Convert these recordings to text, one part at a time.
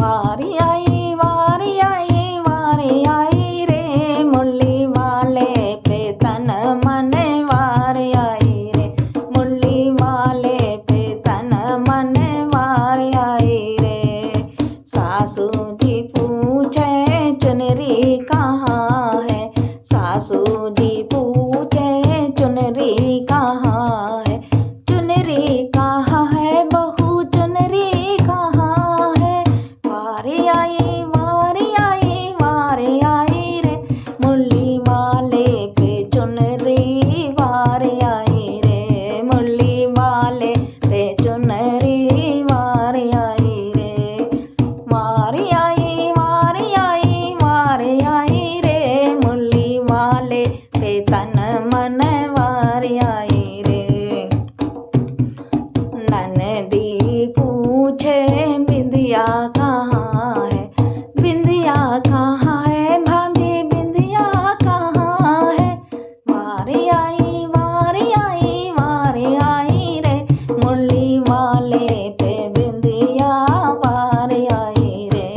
वारी आई वारी आई वारी आई रे, मुरली वाले पे तन मन वारी आई रे, मुरली वाले पे तन मन वारी आई रे। सासू जी पूछे चुनरी कहाँ है, सासू जी पूछे चुनरी कहाँ है, चुनरी कहाँ है बहू चुनरी कहाँ है। वारी आई वारी आई वारी आई रे, मुरली वाले पे चुनरी वारी आई रे, मुरली वाले पे चुनरी वारी आई रे। वारी आई वारी आई वारी आई रे, मुरली वाले पे तन मन वारी आई रे। ननदी पूछे बिंदिया कहाँ है, बिंदिया कहाँ है भाभी बिंदिया कहाँ है। वारी आई वारी आई वारी आई रे, मुरली वाले पे बिंदिया वारी आई रे।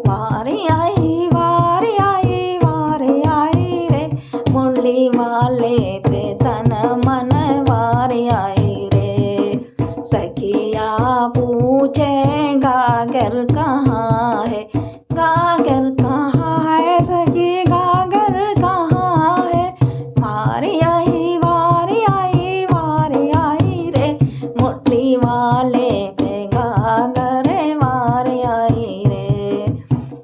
वारी आई वारी आई वारी आई रे, मुरली वाले पे तन मन वारी आई रे। सखिया पूछे गागर कहाँ है, गागर कहाँ है सखी गागर कहाँ है। वारी आई वारी आई वारी आई रे, मुरली वाले पे गागर वारी आई रे।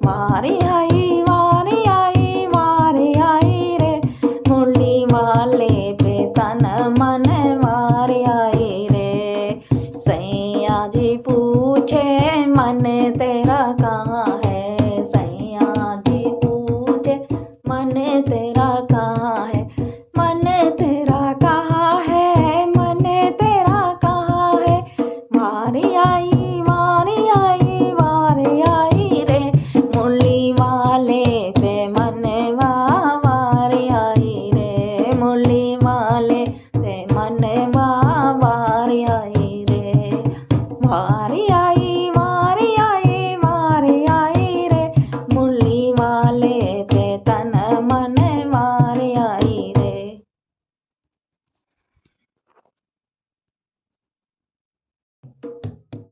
वारी आई वारी आई वारी आई रे, मुरली वाले पे तन मन वारी आई रे। सैया जी पूछे